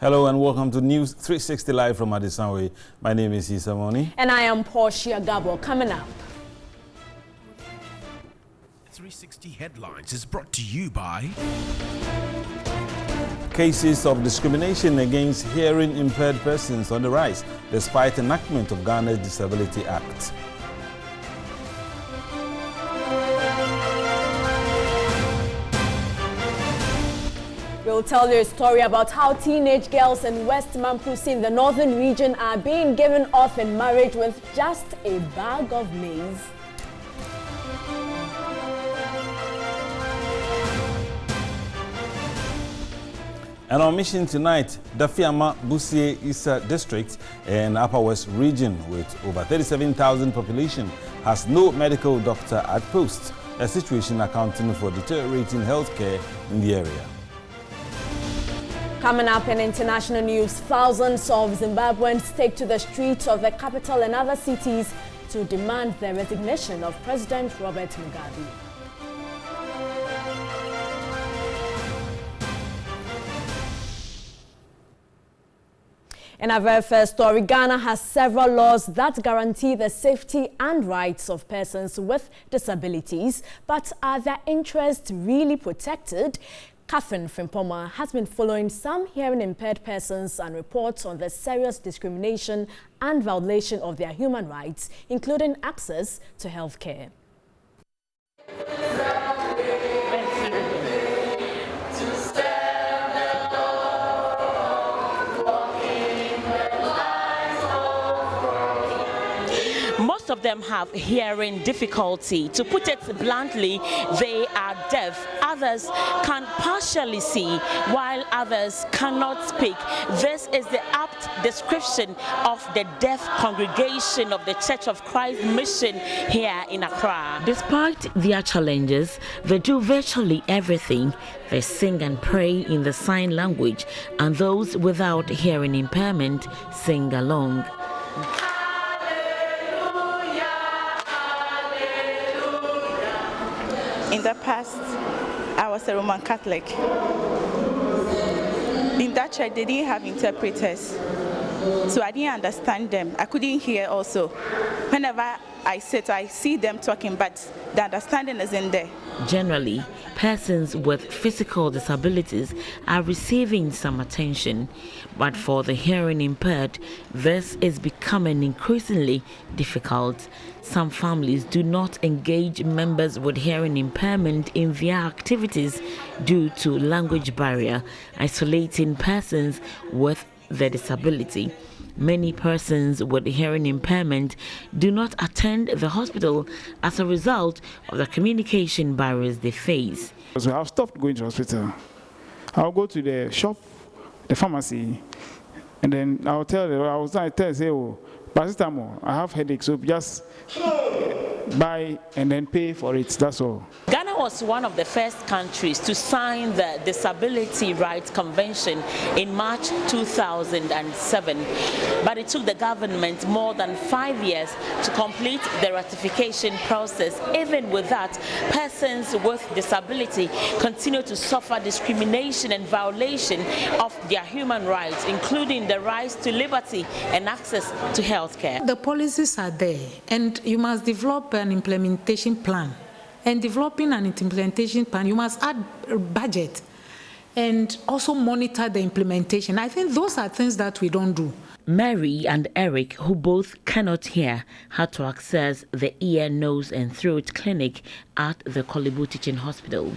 Hello and welcome to News 360 Live from Adisanwe. My name is Issa Moni. And I am Portia Gabo. Coming up. 360 Headlines is brought to you by... Cases of discrimination against hearing impaired persons on the rise despite enactment of Ghana's Disability Act. We'll tell you a story about how teenage girls in West Mampusi in the northern region are being given off in marriage with just a bag of maize. And on mission tonight, Dafiama Busie Issa District in Upper West region with over 37,000 population has no medical doctor at post, a situation accounting for deteriorating healthcare in the area. Coming up in international news, thousands of Zimbabweans take to the streets of the capital and other cities to demand the resignation of President Robert Mugabe. In our very first story, Ghana has several laws that guarantee the safety and rights of persons with disabilities, but are their interests really protected? Catherine Frimpoma has been following some hearing-impaired persons and reports on the serious discrimination and violation of their human rights, including access to health care. Most of them have hearing difficulty. To put it bluntly, they are deaf. Others can partially see, while others cannot speak. This is the apt description of the deaf congregation of the Church of Christ Mission here in Accra. Despite their challenges, they do virtually everything. They sing and pray in the sign language, and those without hearing impairment sing along. In the past, I was a Roman Catholic. In that church, they didn't have interpreters, so I didn't understand them. I couldn't hear also. Whenever I sit, I see them talking, but the understanding isn't there. Generally, persons with physical disabilities are receiving some attention, but for the hearing impaired, this is becoming increasingly difficult. Some families do not engage members with hearing impairment in their activities due to language barrier, isolating persons with the disability. Many persons with hearing impairment do not attend the hospital as a result of the communication barriers they face. So I've stopped going to hospital. I'll go to the shop, the pharmacy, and then I'll tell them, say, oh, paracetamol, I have headache, so just buy and then pay for it, that's all. Ghana was one of the first countries to sign the Disability Rights Convention in March 2007, but it took the government more than 5 years to complete the ratification process. Even with that, persons with disability continue to suffer discrimination and violation of their human rights, including the rights to liberty and access to health care. The policies are there, and you must develop an implementation plan. And developing an implementation plan, you must add a budget and also monitor the implementation. I think those are things that we don't do. Mary and Eric, who both cannot hear, had to access the ear, nose and throat clinic at the Kolebu Teaching Hospital.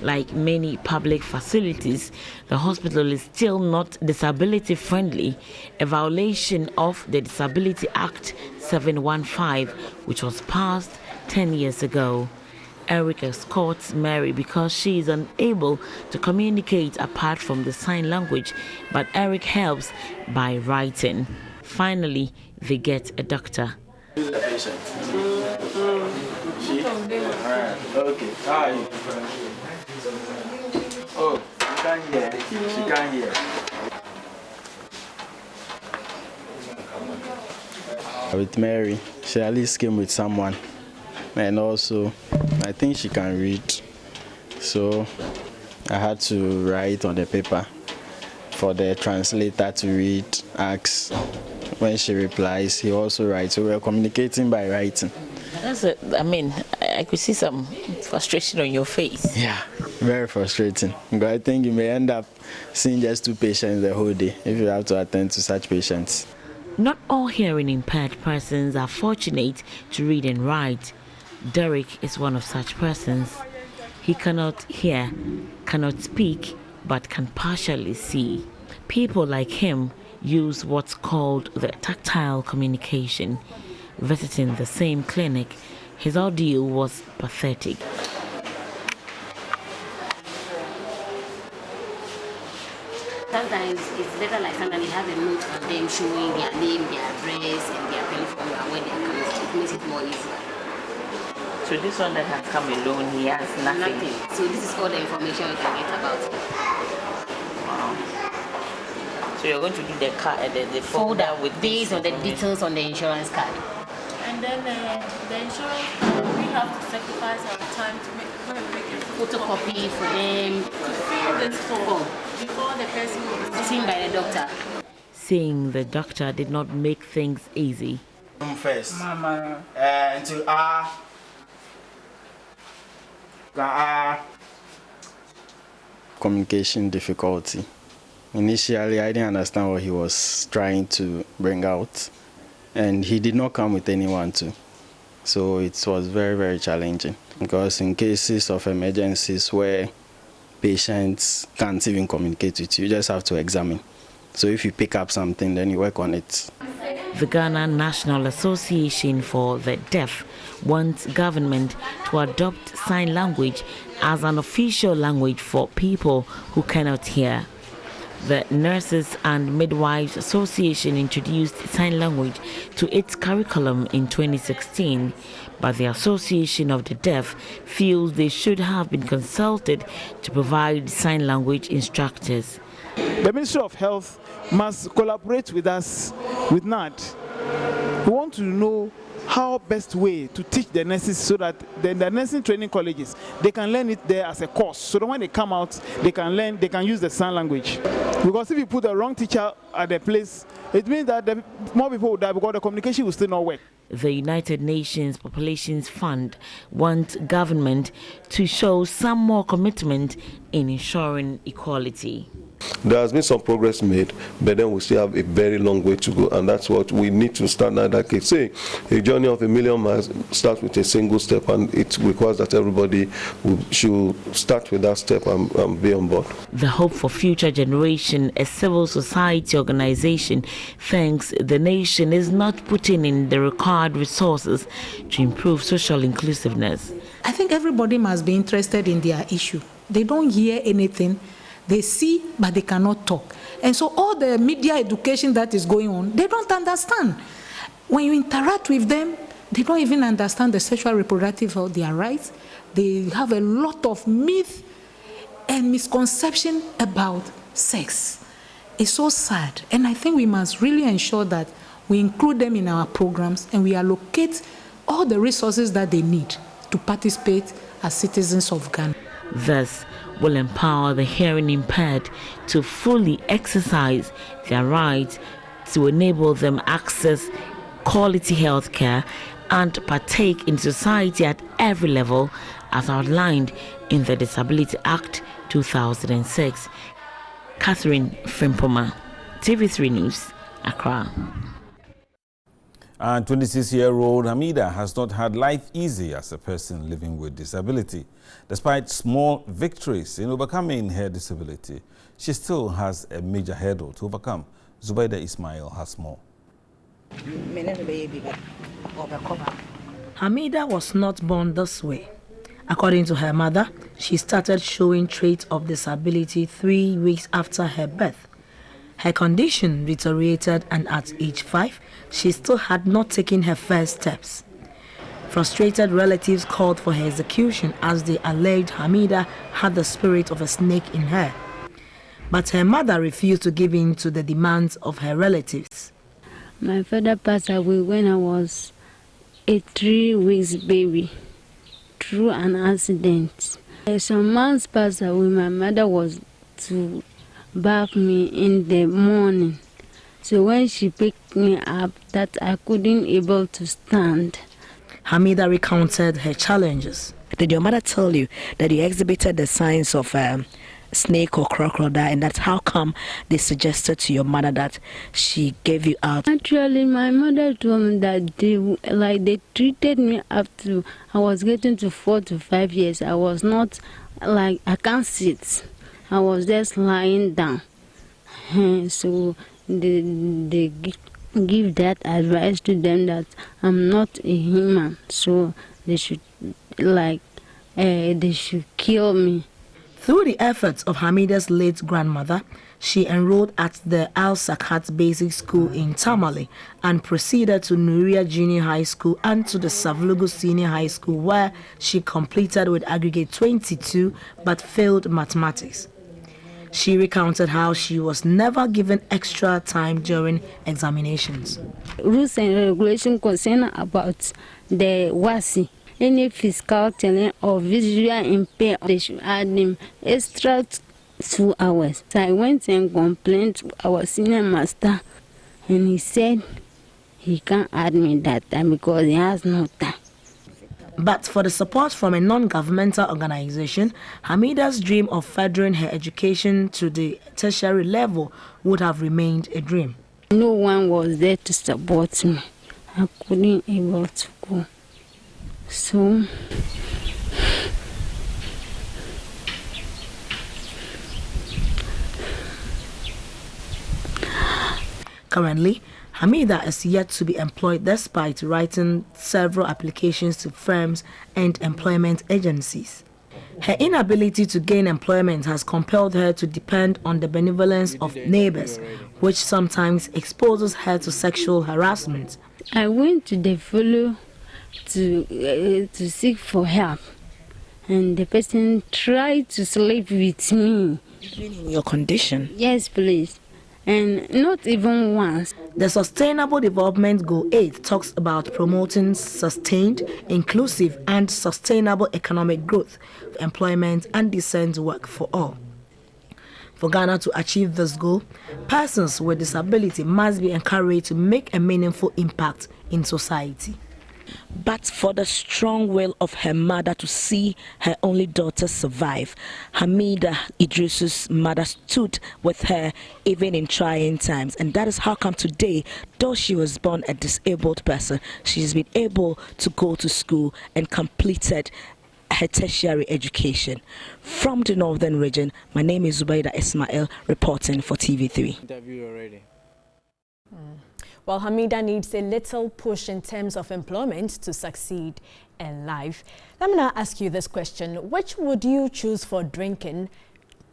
Like many public facilities, the hospital is still not disability friendly, a violation of the Disability Act 715, which was passed 10 years ago. Eric escorts Mary because she is unable to communicate apart from the sign language, but Eric helps by writing. Finally, they get a doctor. Who's the patient? She? Okay. Hi. Oh, she can't hear. She can't hear. With Mary, she at least came with someone. And also, I think she can read. So I had to write on the paper for the translator to read, ask. When she replies, he also writes. So we're communicating by writing. I could see some frustration on your face. Yeah, very frustrating. But I think you may end up seeing just 2 patients the whole day if you have to attend to such patients. Not all hearing impaired persons are fortunate to read and write. Derek is one of such persons. He cannot hear, cannot speak, but can partially see. People like him use what's called the tactile communication. Visiting the same clinic, his ordeal was pathetic. Sometimes it's better like sometimes you have a note of them showing their name, their address, and their telephone number when they are coming. It makes it more easier. So this one that has come alone, he has nothing. So this is all the information you can get about him. Wow. So you're going to do the card, the folder with based on the details on the insurance card. And then the insurance card, we have to sacrifice our time to make a photocopy for them to fill this form before the person will be seen by the doctor. Seeing the doctor did not make things easy. First, Mama. To communication difficulty. Initially, I didn't understand what he was trying to bring out, and he did not come with anyone too. So it was very, very challenging, because in cases of emergencies where patients can't even communicate with you, you just have to examine. So if you pick up something, then you work on it. The Ghana National Association for the Deaf wants government to adopt sign language as an official language for people who cannot hear. The Nurses and Midwives Association introduced sign language to its curriculum in 2016, but the Association of the Deaf feels they should have been consulted to provide sign language instructors. The Ministry of Health must collaborate with us, with NAD. We want to know how best way to teach the nurses so that the nursing training colleges, they can learn it there as a course. So that when they come out, they can learn, they can use the sign language. Because if you put the wrong teacher at the place, it means that more people will die because the communication will still not work. The United Nations Populations Fund wants government to show some more commitment in ensuring equality. There has been some progress made, but then we still have a very long way to go, and that's what we need to start now. Like I say, a journey of 1,000,000 miles starts with a single step, and it requires that everybody should start with that step and be on board. The Hope for Future Generation, a civil society organization, thinks the nation is not putting in the required resources to improve social inclusiveness. I think everybody must be interested in their issue. They don't hear anything. They see, but they cannot talk. And so all the media education that is going on, they don't understand. When you interact with them, they don't even understand the sexual reproductive of their rights. They have a lot of myth and misconception about sex. It's so sad. And I think we must really ensure that we include them in our programs and we allocate all the resources that they need to participate as citizens of Ghana. Thus, will empower the hearing impaired to fully exercise their rights, to enable them access quality health care and partake in society at every level as outlined in the Disability Act 2006. Catherine Frimpoma, TV3 News, Accra. And 26-year-old Hamida has not had life easy as a person living with disability. Despite small victories in overcoming her disability, she still has a major hurdle to overcome. Zubaida Ismail has more. Hamida was not born this way. According to her mother, she started showing traits of disability 3 weeks after her birth. Her condition deteriorated, and at age 5, she still had not taken her first steps. Frustrated relatives called for her execution as they alleged Hamida had the spirit of a snake in her. But her mother refused to give in to the demands of her relatives. My father passed away when I was a 3 weeks baby through an accident. Some months passed away, my mother was to bath me in the morning. So when she picked me up, that I couldn't able to stand. Hamida recounted her challenges. Did your mother tell you that you exhibited the signs of snake or crocodile, and that's how come they suggested to your mother that she gave you out? Actually, my mother told me that they treated me up to, I was getting to 4 to 5 years. I was not, I can't sit. I was just lying down. So they give that advice to them that I'm not a human, so they should they should kill me. Through the efforts of Hamida's late grandmother, she enrolled at the Al Sakat Basic School in Tamale and proceeded to Nuria Junior High School and to the Savlugu Senior High School, where she completed with aggregate 22 but failed mathematics. She recounted how she was never given extra time during examinations. Rules and regulations concern about the WASI. Any physical talent or visual impaired, they should add them extra 2 hours. So I went and complained to our senior master, and he said he can't add me that time because he has no time. But for the support from a non-governmental organization, Hamida's dream of furthering her education to the tertiary level would have remained a dream. No one was there to support me. I couldn't able to go. So currently, Hamida is yet to be employed despite writing several applications to firms and employment agencies. Her inability to gain employment has compelled her to depend on the benevolence of neighbors, which sometimes exposes her to sexual harassment. I went to the fellow to seek for help, and the person tried to sleep with me. Even in your condition? Yes, please. And not even once. The Sustainable Development Goal 8 talks about promoting sustained, inclusive and sustainable economic growth, employment and decent work for all. For Ghana to achieve this goal, persons with disability must be encouraged to make a meaningful impact in society. But for the strong will of her mother to see her only daughter survive, Hamida Idris's mother stood with her even in trying times. And that is how come today, though she was born a disabled person, she's been able to go to school and completed her tertiary education. From the northern region, my name is Zubaida Ismail, reporting for TV3. Interview already. Well, Hamida needs a little push in terms of employment to succeed in life. Let me now ask you this question. Which would you choose for drinking?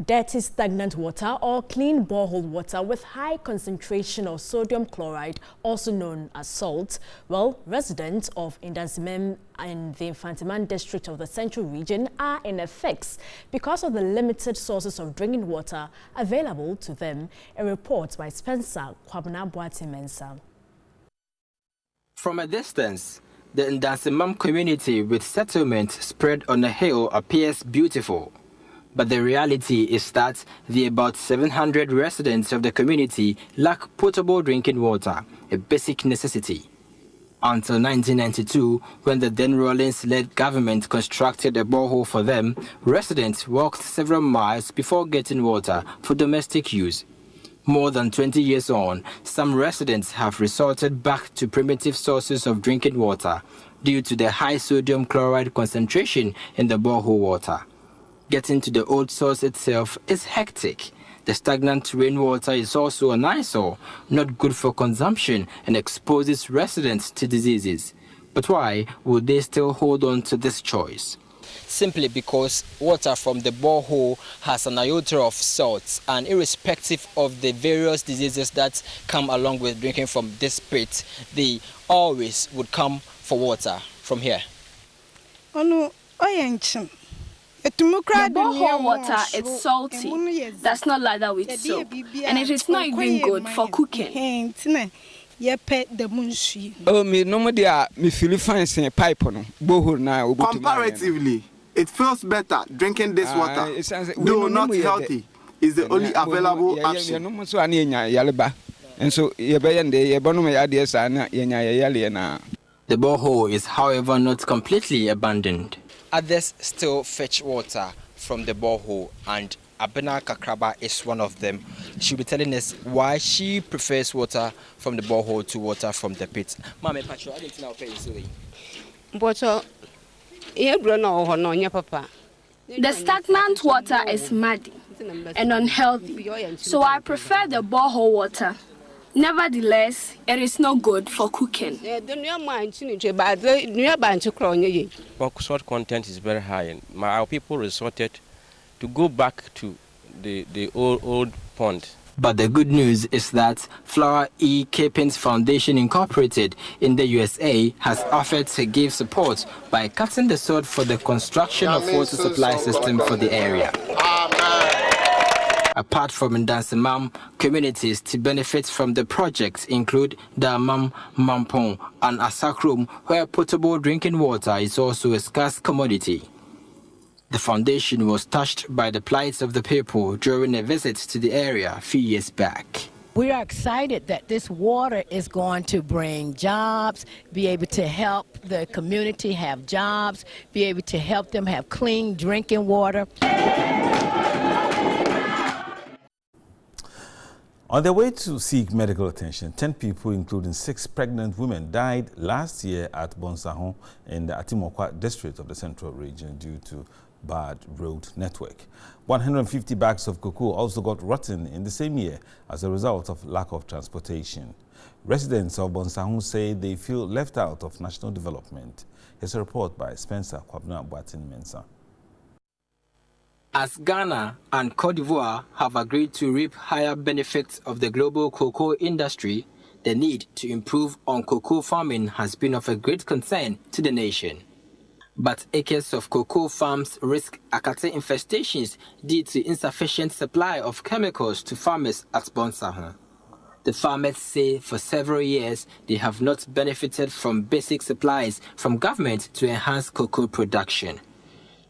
Dirty stagnant water or clean borehole water with high concentration of sodium chloride, also known as salt? Well, residents of Indansimem in the Infantiman district of the Central Region are in a fix because of the limited sources of drinking water available to them. A report by Spencer Kwabna-Boati-Mensah. From a distance, the Indansimam community with settlement spread on a hill appears beautiful. But the reality is that the about 700 residents of the community lack potable drinking water, a basic necessity. Until 1992, when the then Rawlings-led government constructed a borehole for them, residents walked several miles before getting water for domestic use. More than 20 years on, some residents have resorted back to primitive sources of drinking water due to the high sodium chloride concentration in the borehole water. Getting to the old source itself is hectic. The stagnant rainwater is also an eyesore, not good for consumption and exposes residents to diseases. But why would they still hold on to this choice? Simply because water from the borehole has an iota of salts, and irrespective of the various diseases that come along with drinking from this pit, they always would come for water from here. The borehole water is salty. That's not like that with soap. And it is not even good for cooking. Comparatively, it feels better drinking this water, though not healthy. is the only available option. The borehole is, however, not completely abandoned. Others still fetch water from the borehole, and Abena Kakraba is one of them. She'll be telling us why she prefers water from the borehole to water from the pit. Mama, Pacho, I didn't know the stagnant water is muddy and unhealthy, so I prefer the borehole water. Nevertheless, it is not good for cooking. Salt content is very high, and our people resorted to go back to the old pond. But the good news is that Flower E. Capens Foundation Incorporated in the USA has offered to give support by cutting the sod for the construction of water supply system for the area. Apart from Ndansemam, communities to benefit from the project include Damam, Mampong, and Asakrum, where potable drinking water is also a scarce commodity. The foundation was touched by the plight of the people during a visit to the area a few years back. We are excited that this water is going to bring jobs, be able to help the community have jobs, be able to help them have clean drinking water. On their way to seek medical attention, 10 people, including 6 pregnant women, died last year at Bonsahon in the Atimokwa district of the Central Region due to bad road network. 150 bags of cocoa also got rotten in the same year as a result of lack of transportation. Residents of Bonsahon say they feel left out of national development. Here's a report by Spencer Kwabna Boatin Mensah. As Ghana and Cote d'Ivoire have agreed to reap higher benefits of the global cocoa industry, the need to improve on cocoa farming has been of a great concern to the nation. But acres of cocoa farms risk akate infestations due to insufficient supply of chemicals to farmers at Bonsahon. The farmers say for several years they have not benefited from basic supplies from government to enhance cocoa production.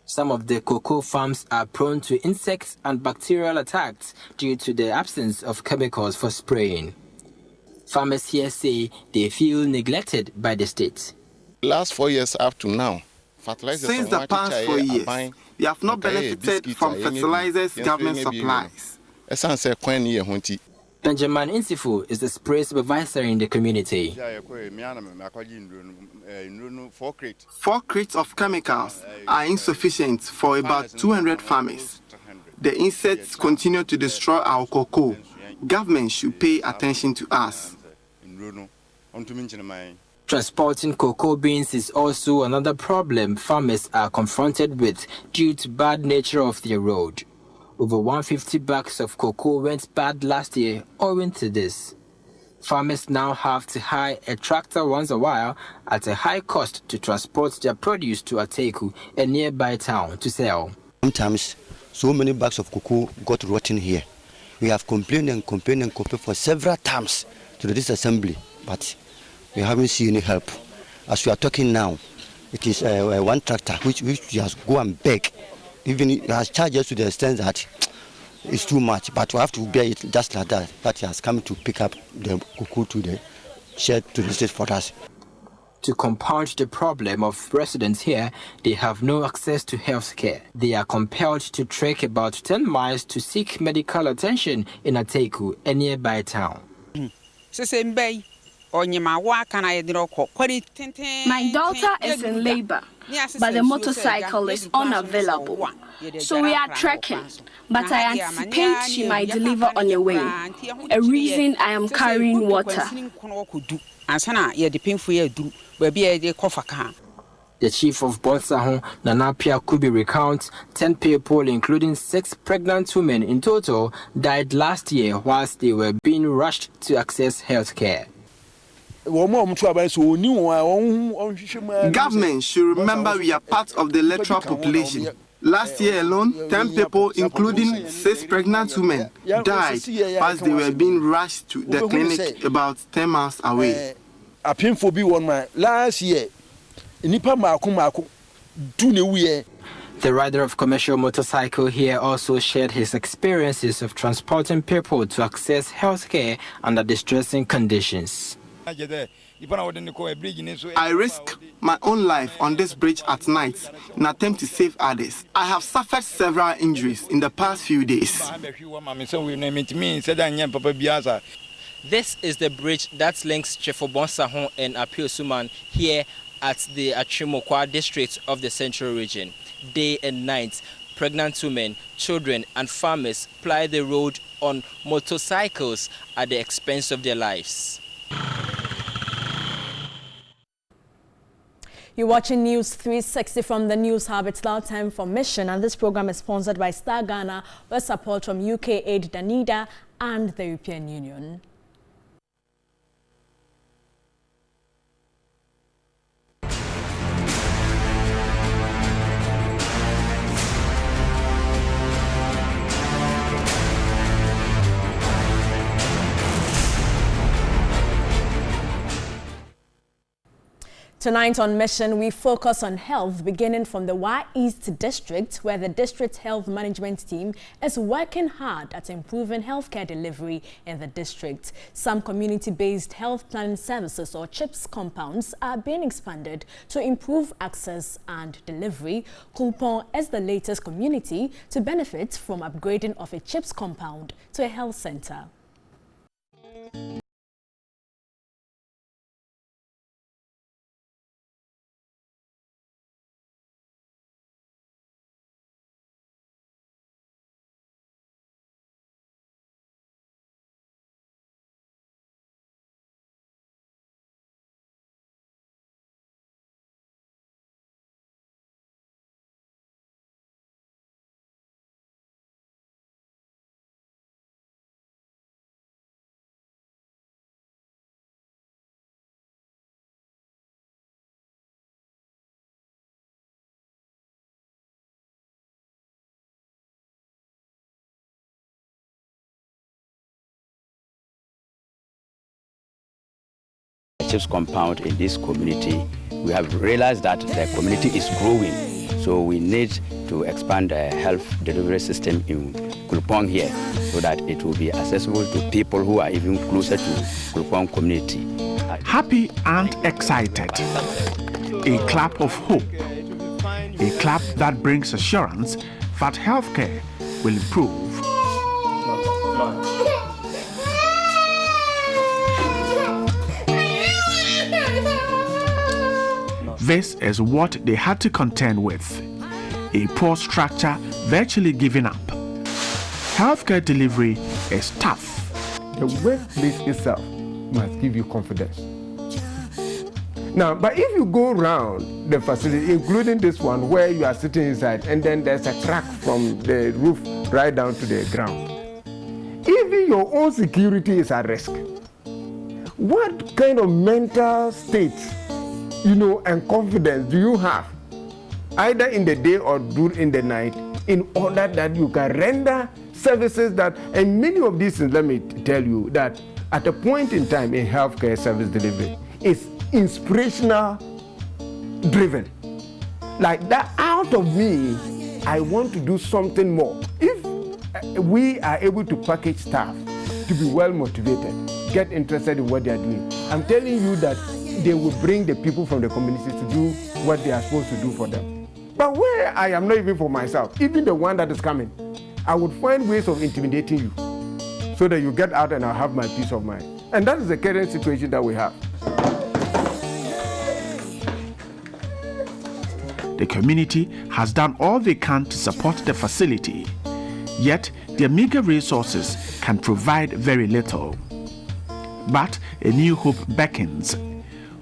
Some of the cocoa farms are prone to insects and bacterial attacks due to the absence of chemicals for spraying. Farmers here say they feel neglected by the state. Last 4 years up to now, since the past 4 years, we have not benefited from fertilizers government supplies. Benjamin Insifu is the spray supervisor in the community. 4 crates of chemicals are insufficient for about 200 farmers. The insects continue to destroy our cocoa. Government should pay attention to us. Transporting cocoa beans is also another problem farmers are confronted with due to bad nature of their road. Over 150 bags of cocoa went bad last year owing to this. Farmers now have to hire a tractor once a while at a high cost to transport their produce to Ateku, a nearby town, to sell. Sometimes so many bags of cocoa got rotten here. We have complained for several times to the disassembly, but we haven't seen any help. As we are talking now, it is one tractor which just go and beg. Even it has charged us to the extent that it's too much, but we have to bear it just like that. That he has come to pick up the cocoa to the shed to the state for us. To compound the problem of residents here, they have no access to health care. They are compelled to trek about 10 miles to seek medical attention in Ateku, a nearby town. My daughter is in labor, but the motorcycle is unavailable. So we are trekking, but I anticipate she might deliver on the way. A reason I am carrying water. The chief of Bonsahon, Nanapia Kubi, recounts 10 people, including 6 pregnant women in total, died last year whilst they were being rushed to access health care. Government should remember we are part of the electoral population. Last year alone, 10 people, including 6 pregnant women, died as they were being rushed to the clinic about 10 miles away. The The rider of commercial motorcycle here also shared his experiences of transporting people to access healthcare under distressing conditions. I risk my own life on this bridge at night in an attempt to save others. I have suffered several injuries in the past few days. This is the bridge that links Chefobon Sahon and Apio Suman here at the Achimokwa district of the Central Region. Day and night, pregnant women, children and farmers ply the road on motorcycles at the expense of their lives. You're watching News 360 from the News Hub. It's now time for Mission, and this program is sponsored by Star Ghana with support from UK Aid, Danida and the European Union. Tonight on Mission, we focus on health, beginning from the Y East District, where the district health management team is working hard at improving healthcare delivery in the district. Some community-based health planning services, or CHIPS compounds, are being expanded to improve access and delivery. Kulpon is the latest community to benefit from upgrading of a CHIPS compound to a health center. CHIPS compound in this community, we have realized that the community is growing, so we need to expand the health delivery system in Kulpong here so that it will be accessible to people who are even closer to Kulpong community. Happy and excited, a clap of hope, a clap that brings assurance that healthcare will improve. This is what they had to contend with. A poor structure virtually giving up. Healthcare delivery is tough. The workplace itself must give you confidence. Now, but if you go around the facility, including this one where you are sitting inside, and then there's a crack from the roof right down to the ground, even your own security is at risk. What kind of mental state, and confidence do you have, either in the day or during the night, in order that you can render services that, and many of these things, let me tell you, that at a point in time in healthcare service delivery, it's inspirational driven. Like that, out of me, I want to do something more. If we are able to package staff to be well motivated, get interested in what they are doing, I'm telling you that they will bring the people from the community to do what they are supposed to do for them. But where I am not even for myself, even the one that is coming, I would find ways of intimidating you so that you get out and I'll have my peace of mind. And that is the current situation that we have. The community has done all they can to support the facility, yet their meager resources can provide very little. But a new hope beckons.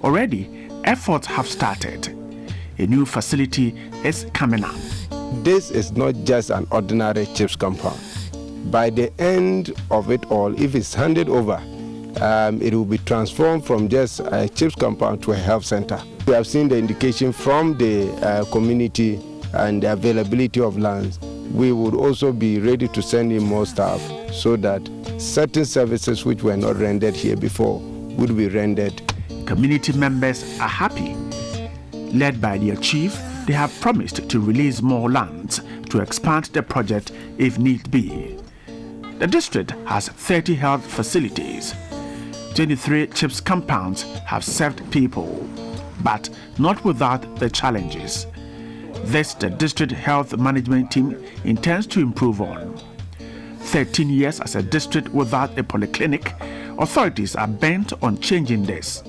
Already, efforts have started. A new facility is coming up. This is not just an ordinary CHIPS compound. By the end of it all, if it's handed over, it will be transformed from just a CHIPS compound to a health center. We have seen the indication from the community and the availability of lands. We would also be ready to send in more staff so that certain services which were not rendered here before would be rendered. Community members are happy. Led by their chief, they have promised to release more lands to expand the project if need be. The district has 30 health facilities. 23 CHIPS compounds have served people, but not without the challenges. This the district health management team intends to improve on. 13 years as a district without a polyclinic, authorities are bent on changing this.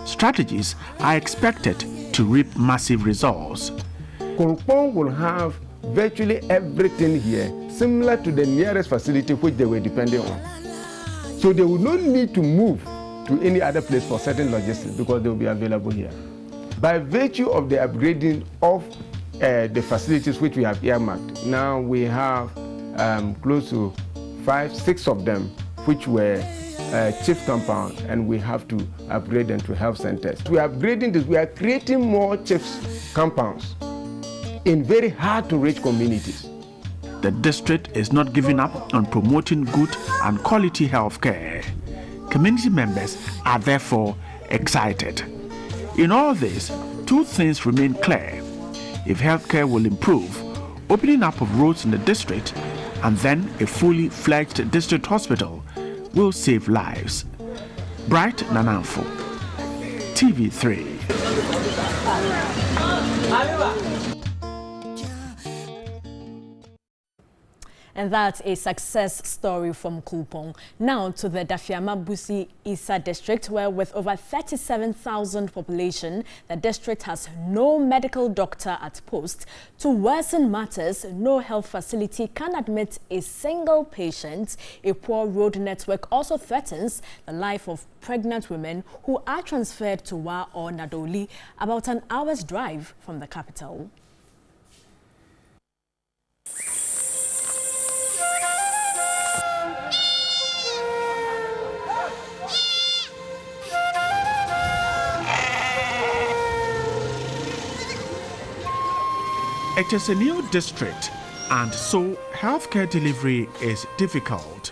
Strategies are expected to reap massive results. Kulpong will have virtually everything here, similar to the nearest facility which they were depending on. So they will not need to move to any other place for certain logistics because they will be available here. By virtue of the upgrading of the facilities which we have earmarked, now we have close to 5-6 of them which were CHIPS compound, and we have to upgrade them to health centers. We are upgrading this. We are creating more CHIPS compounds in very hard to reach communities. The district is not giving up on promoting good and quality health care. Community members are therefore excited. In all this, two things remain clear. If healthcare will improve, opening up of roads in the district and then a fully fledged district hospital will save lives. Bright Nananfo, TV3. And that's a success story from Kulpong. Now to the Dafiama Busi Isa district, where with over 37,000 population, the district has no medical doctor at post. To worsen matters, no health facility can admit a single patient. A poor road network also threatens the life of pregnant women who are transferred to Wa or Nadoli, about an hour's drive from the capital. It is a new district, and so healthcare delivery is difficult.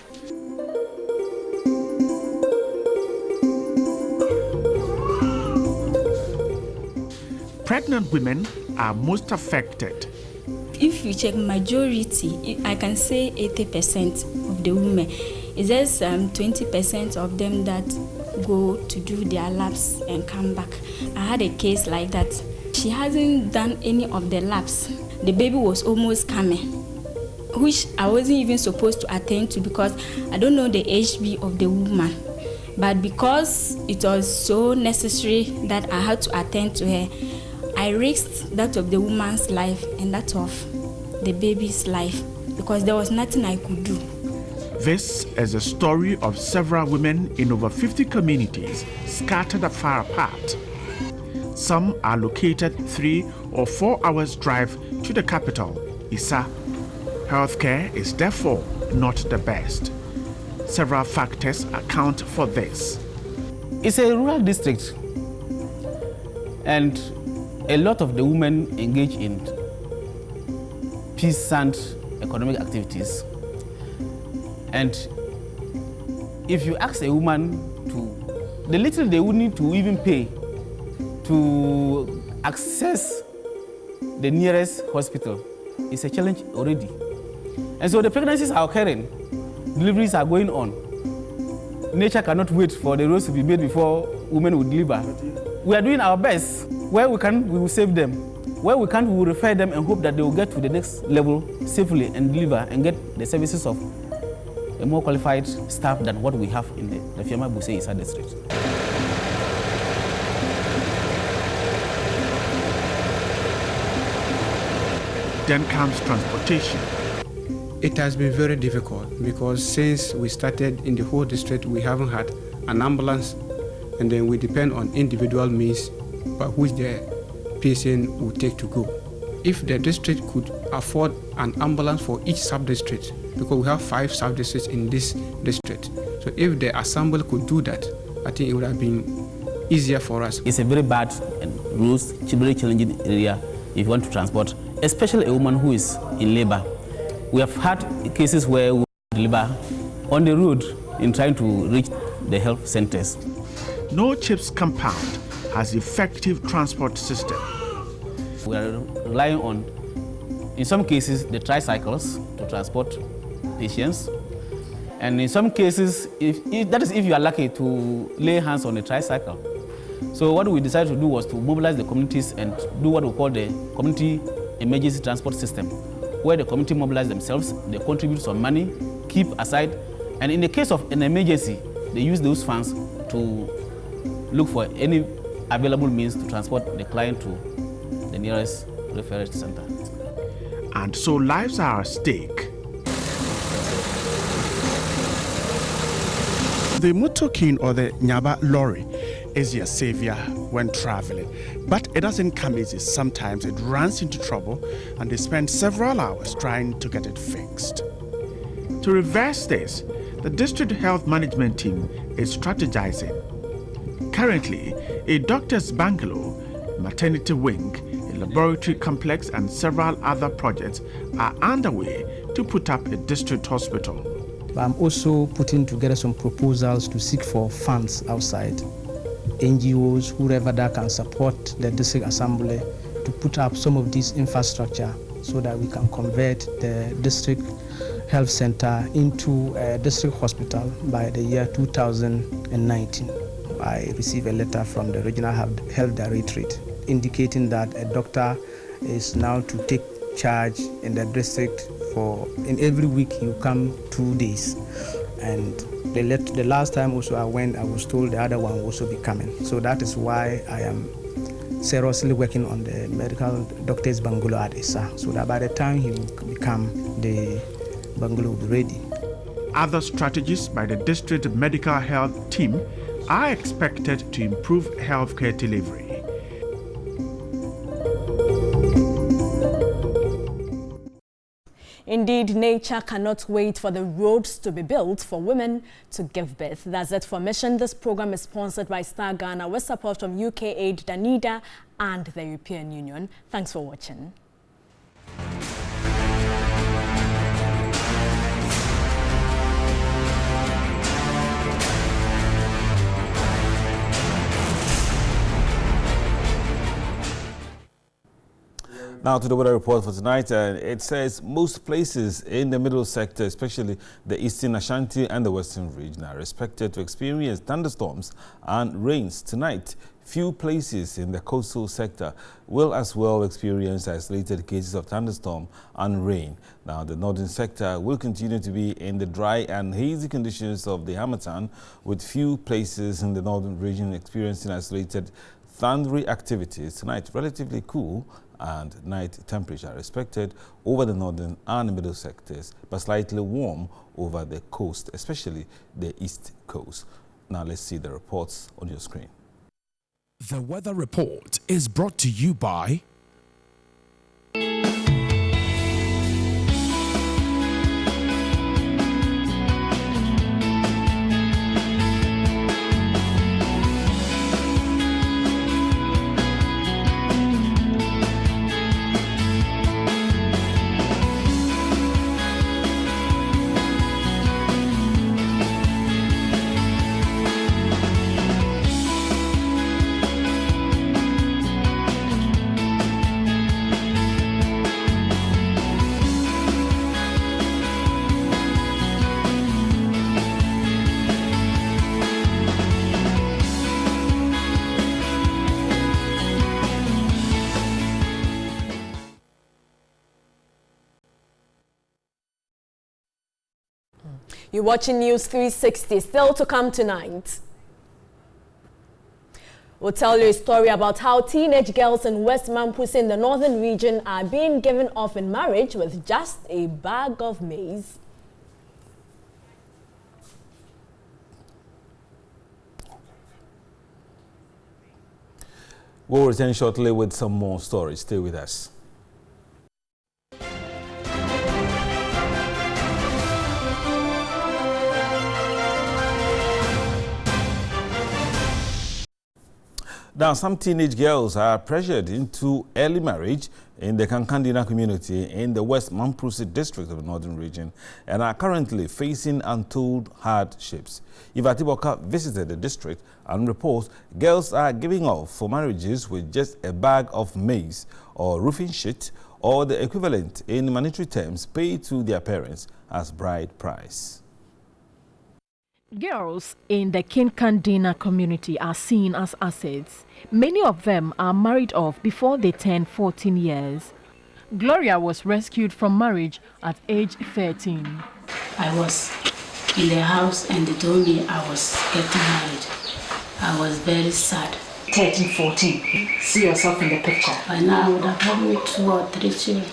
Pregnant women are most affected. If you check majority, I can say 80% of the women. It's just 20% of them that go to do their labs and come back. I had a case like that. She hasn't done any of the labs. The baby was almost coming, which I wasn't even supposed to attend to because I don't know the HB of the woman. But because it was so necessary that I had to attend to her, I risked that of the woman's life and that of the baby's life because there was nothing I could do. This is a story of several women in over 50 communities scattered far apart. Some are located 3 or 4 hours drive to the capital, Isa. Healthcare is therefore not the best. Several factors account for this. It's a rural district, and a lot of the women engage in peasant economic activities. And if you ask a woman to, the little they would need to even pay to access the nearest hospital is a challenge already. And so the pregnancies are occurring, deliveries are going on. Nature cannot wait for the roads to be made before women will deliver. We are doing our best. Where we can, we will save them. Where we can't, we will refer them and hope that they will get to the next level safely and deliver and get the services of a more qualified staff than what we have in the Dafiama Busi Isa district. Then comes transportation. It has been very difficult because since we started in the whole district, we haven't had an ambulance, and then we depend on individual means by which the patient will take to go. If the district could afford an ambulance for each sub-district, because we have 5 sub-districts in this district, so if the assembly could do that, I think it would have been easier for us. It's a very bad and very challenging area if you want to transport, especially a woman who is in labor. We have had cases where we deliver on the road in trying to reach the health centers. No CHIPS compound has effective transport system. We are relying on, in some cases, the tricycles to transport patients. And in some cases, if you are lucky to lay hands on a tricycle. So what we decided to do was to mobilize the communities and do what we call the community emergency transport system, where the community mobilize themselves, they contribute some money, keep aside, and in the case of an emergency, they use those funds to look for any available means to transport the client to the nearest referral center. And so lives are at stake. The motorking or the Nyaba lorry is your savior when traveling, but it doesn't come easy. Sometimes it runs into trouble and they spend several hours trying to get it fixed. To reverse this, the district health management team is strategizing. Currently, a doctor's bungalow, maternity wing, a laboratory complex and several other projects are underway to put up a district hospital. I'm also putting together some proposals to seek for funds outside, NGOs, whoever that can support the district assembly to put up some of this infrastructure so that we can convert the district health center into a district hospital by the year 2019. I received a letter from the regional health directorate indicating that a doctor is now to take charge in the district in every week you come 2 days. And the last time also I went, I was told the other one will also be coming. So that is why I am seriously working on the medical doctor's bungalow at Issa, so that by the time he will become, the bungalow will be ready. Other strategies by the district medical health team are expected to improve healthcare delivery. Indeed, nature cannot wait for the roads to be built for women to give birth. That's it for Mission. This program is sponsored by Star Ghana with support from UK Aid, Danida and the European Union. Thanks for watching. Now to the weather report for tonight. It says most places in the middle sector, especially the eastern Ashanti and the western region, are expected to experience thunderstorms and rains tonight. Few places in the coastal sector will as well experience isolated cases of thunderstorm and rain. Now the northern sector will continue to be in the dry and hazy conditions of the Harmattan, with few places in the northern region experiencing isolated thundery activities. Tonight, relatively cool and night temperature expected over the northern and middle sectors, but slightly warm over the coast, especially the east coast. Now let's see the reports on your screen. The weather report is brought to you by You're watching News 360. Still to come tonight. We'll tell you a story about how teenage girls in West Mampus in the northern region are being given off in marriage with just a bag of maize. We'll return shortly with some more stories. Stay with us. Now, some teenage girls are pressured into early marriage in the Kankandina community in the West Mamprusi district of the Northern Region and are currently facing untold hardships. Eva Tiboka visited the district and reports girls are giving off for marriages with just a bag of maize or roofing sheet or the equivalent in monetary terms paid to their parents as bride price. Girls in the Kinkandina community are seen as assets. Many of them are married off before they turn 14 years. Gloria was rescued from marriage at age 13. I was in the house and they told me I was getting married. I was very sad. 13, 14. See yourself in the picture. By now I would have had me 2 or 3 children.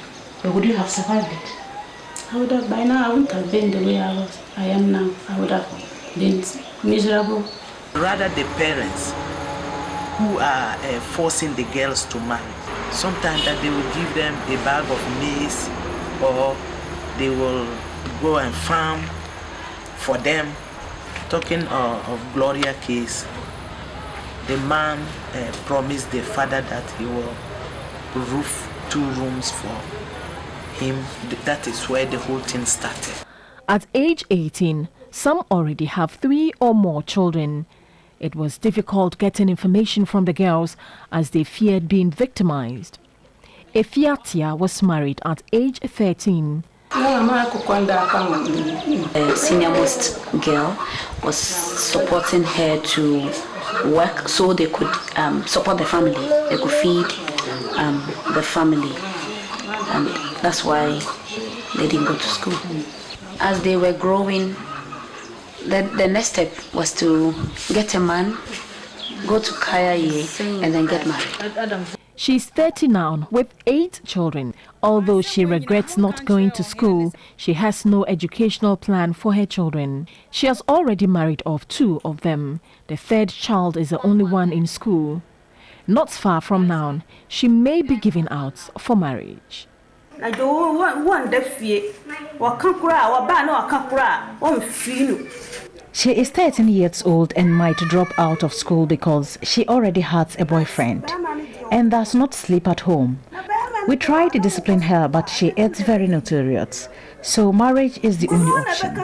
But would you have survived it? By now I wouldn't have been the way I am now. I would have been miserable. Rather the parents who are forcing the girls to marry. Sometimes that they will give them a bag of maize or they will go and farm for them. Talking of Gloria case, the man promised the father that he will roof 2 rooms for him. That is where the whole thing started. At age 18, some already have 3 or more children. It was difficult getting information from the girls as they feared being victimized. Efiatia was married at age 13. A senior most girl was supporting her to work so they could support the family. They could feed the family. And that's why they didn't go to school. As they were growing, the next step was to get a man, go to Kaya and then get married. She's 30 now with 8 children. Although she regrets not going to school, she has no educational plan for her children. She has already married off 2 of them. The 3rd child is the only one in school. Not far from now, she may be given out for marriage. She is 13 years old and might drop out of school because she already has a boyfriend and does not sleep at home. We try to discipline her, but she is very notorious, so marriage is the only option.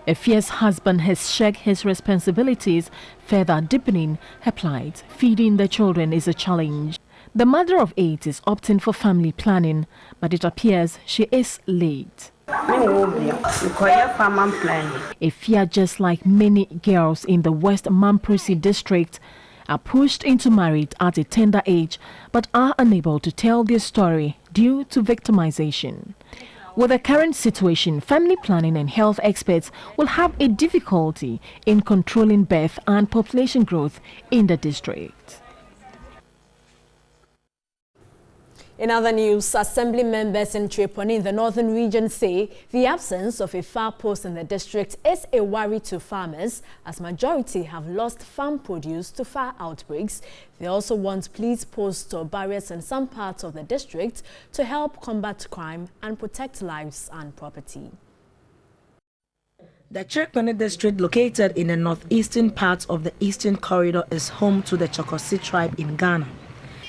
A fierce husband has shared his responsibilities, further deepening her plight. Feeding the children is a challenge. The mother of 8 is opting for family planning, but it appears she is late. Efia, just like many girls in the West Mamprusi district, are pushed into marriage at a tender age but are unable to tell their story due to victimization. With the current situation, family planning and health experts will have a difficulty in controlling birth and population growth in the district. In other news, assembly members in Tripoli in the northern region say the absence of a far post in the district is a worry to farmers, as majority have lost farm produce to fire outbreaks. They also want police posts or barriers in some parts of the district to help combat crime and protect lives and property. The Tripoli district, located in the northeastern part of the Eastern Corridor, is home to the Chokosi tribe in Ghana.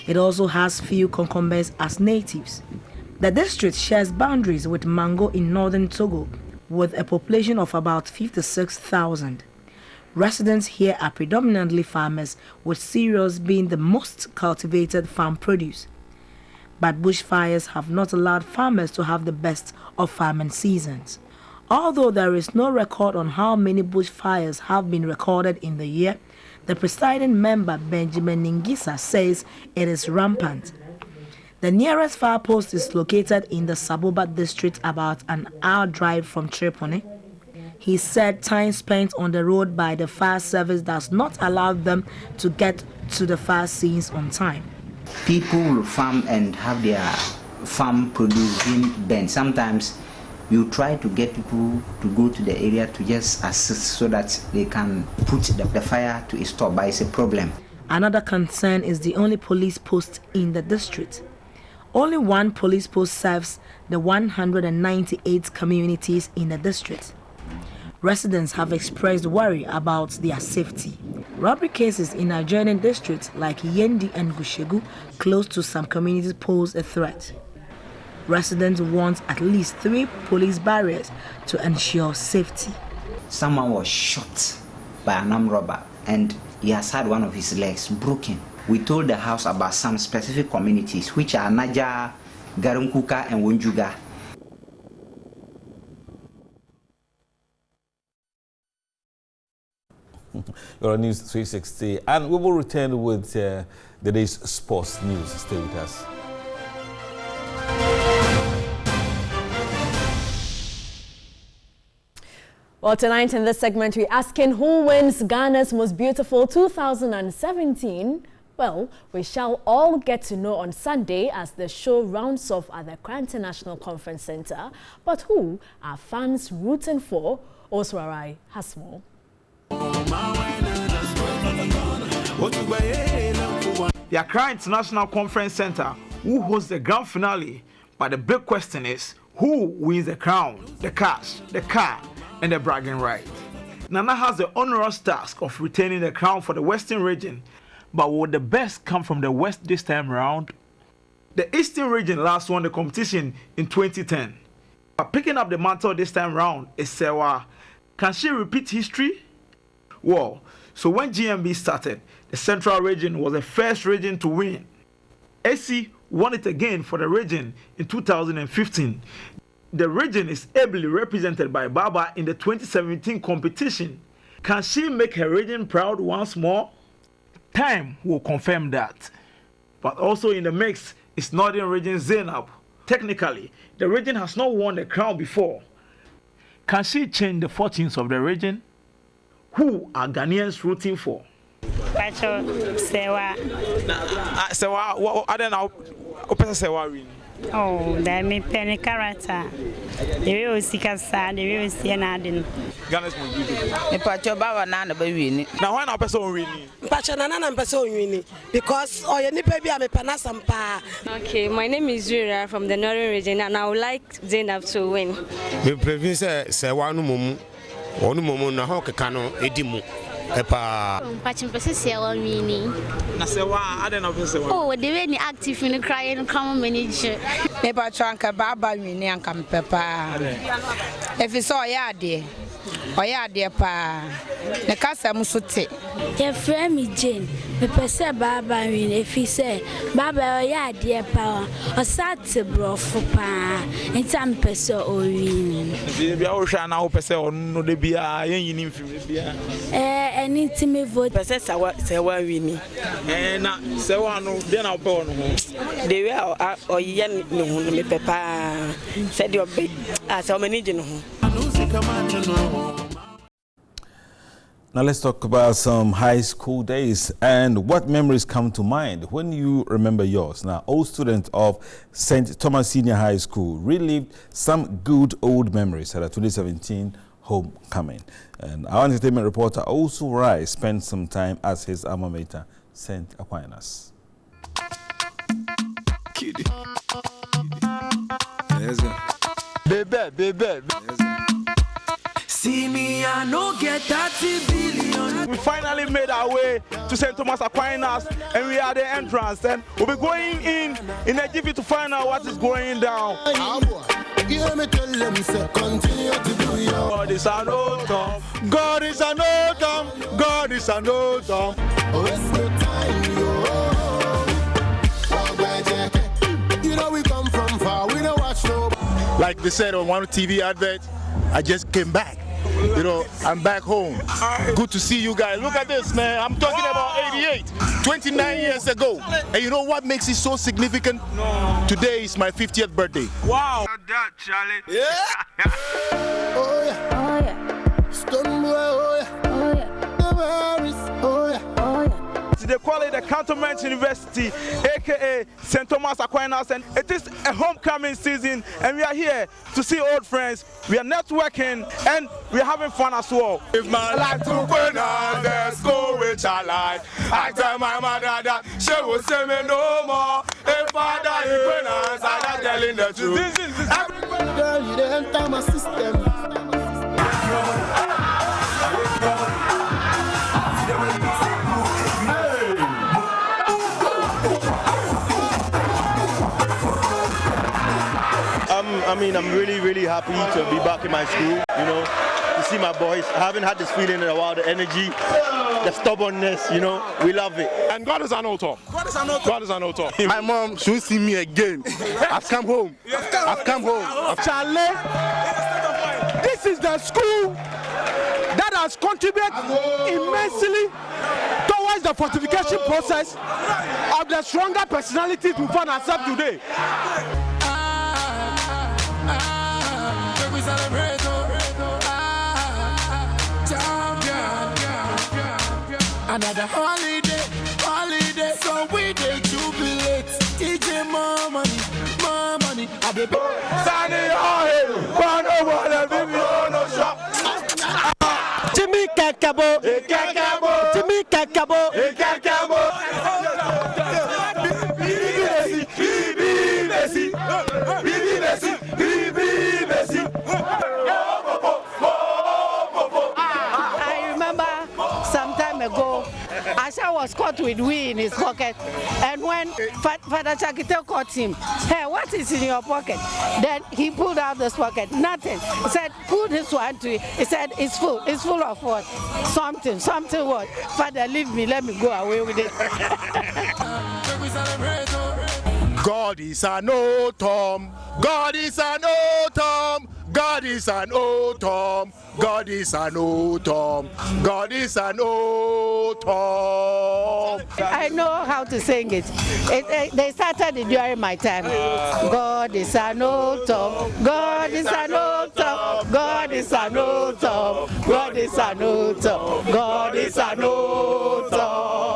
It also has few Konkombes as natives. The district shares boundaries with Mango in northern Togo, with a population of about 56,000. Residents here are predominantly farmers, with cereals being the most cultivated farm produce. But bushfires have not allowed farmers to have the best of farming seasons. Although there is no record on how many bushfires have been recorded in the year, the presiding member, Benjamin Ningisa, says it is rampant. The nearest fire post is located in the Saboba district, about an hour drive from Tripoli. He said time spent on the road by the fire service does not allow them to get to the fire scenes on time. People will farm and have their farm produce being burnt. Sometimes you try to get people to go to the area to just assist so that they can put the fire to a stop, but it's a problem. Another concern is the only police post in the district. Only 1 police post serves the 198 communities in the district. Residents have expressed worry about their safety. Robbery cases in adjoining districts like Yendi and Gushegu, close to some communities, pose a threat. Residents want at least 3 police barriers to ensure safety. Someone was shot by an armed robber and he has had one of his legs broken. We told the house about some specific communities, which are Naja, Garumkuka, and Wonjuga. You're on News 360, and we will return with the day's sports news. Stay with us. Well, tonight in this segment, we're asking who wins Ghana's Most Beautiful 2017. Well, we shall all get to know on Sunday as the show rounds off at the Accra International Conference Center. But who are fans rooting for? Oswarai has more. The Accra International Conference Center will host the grand finale, but the big question is who wins the crown, the cash, the car, and the bragging right. Nana has the onerous task of retaining the crown for the Western region, but will the best come from the West this time around? The Eastern region last won the competition in 2010. But picking up the mantle this time around is Sewa. Can she repeat history? Well, so when GMB started, the Central region was the first region to win. AC won it again for the region in 2015. The region is ably represented by Baba in the 2017 competition. Can she make her region proud once more? Time will confirm that. But also in the mix is Northern Region Zainab. Technically, the region has not won the crown before. Can she change the fortunes of the region? Who are Ghanaians rooting for? Sewa. Sewa, what are they now? Sewa win. Oh, that me penny character. The real seeker sad, the real Sienadin. Ghana's Most Beautiful. A patch Baba Nana by winning. Now, why not person winning? Pachanana and person winning. Because or any baby I'm a panasampa. Okay, my name is Zura from the Northern region, and I would like Zainab to win. The province Sewa no mumu, one mumu na hoke kano edimu. Epa. Patching process here on meaning. Nasewa, I don't know. Oh, the way active in the crying common manager. Paper trunk a baba winning and come pepper. If it's all ya dear, or ya dear pa, the casa musuti. Your friend me Jane, the person baba win if he say Baba or ya dear power or sat to bro for pa and some person or winning. The ocean now person no de bia yen anything me vote. Person Sewa winning. Na Sewa no then I'll born home. They will or yen no me pepper said your big as how many no. Now let's talk about some high school days and what memories come to mind when you remember yours. Now, old students of St. Thomas Senior High School relived some good old memories at the 2017 homecoming. And our entertainment reporter also Rai spent some time at his alma mater, St. Aquinas. Baby. See me, I no get 30 billion. We finally made our way to St. Thomas Aquinas and we are at the entrance and we'll be going in a jiffy to find out what is going down. God is an old time. God is an old time. God is an old time. You know we come from far, we don't watch no. Like they said on one TV advert, I just came back. You know, I'm back home. Good to see you guys. Look at this, man. I'm talking about 88, 29 years ago. And you know what makes it so significant? No. Today is my 50th birthday. Wow. That, Charlie. Yeah. Oh yeah. Oh yeah. Stone boy. Oh yeah. Oh yeah. Oh yeah. Oh yeah. They call it the Cantonment University, aka St. Thomas Aquinas, and it is a homecoming season and we are here to see old friends. We are networking and we are having fun as well. If my life to go on the school which I like, I tell my mother that she will say me no more. If I die in Queens, I'm not telling the truth. Girl, you didn't enter my system. I'm really, really happy to be back in my school, you know, to see my boys. I haven't had this feeling in a while, the energy, the stubbornness, you know, we love it. And God is an author. God is an author. God is an author. My mom, she will see me again. I've come home. I've come home. Charlie, this is the school that has contributed immensely towards the fortification process of the stronger personalities we find ourselves today. Another holiday, so we dey jubilate. DJ more money, I dey Sunny oil, one over the no shop. Jimmy Kakabo, Jimmy Kakabo, I remember some time ago, Asha was caught with weed in his pocket, and when Father Chakite caught him, hey, what is in your pocket? Then he pulled out this pocket, nothing. He said, put this one to it. He said, it's full of what? Something what? Father, leave me, let me go away with it. God is an autumn. God is an autumn. God is an autumn. God is an autumn. God is an autumn. I know how to sing it. They started it during my time. God is an autumn. God is an autumn. God is an autumn. God is an autumn. God is an autumn.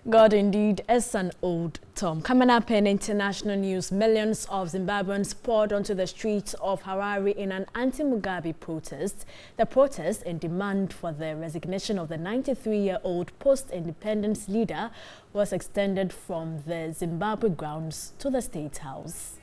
God indeed is an old Tom. Coming up in international news, millions of Zimbabweans poured onto the streets of Harare in an anti-Mugabe protest. The protest in demand for the resignation of the 93-year-old post-independence leader was extended from the Zimbabwe grounds to the State House.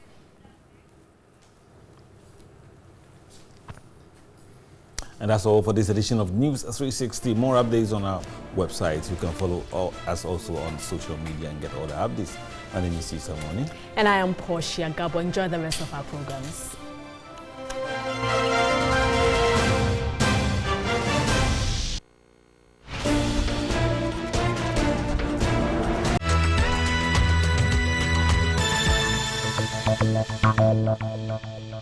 And that's all for this edition of News 360. More updates on our website. You can follow us also on social media and get all the updates. My name is Issa Moni. And I am Portia Gabo. Enjoy the rest of our programs.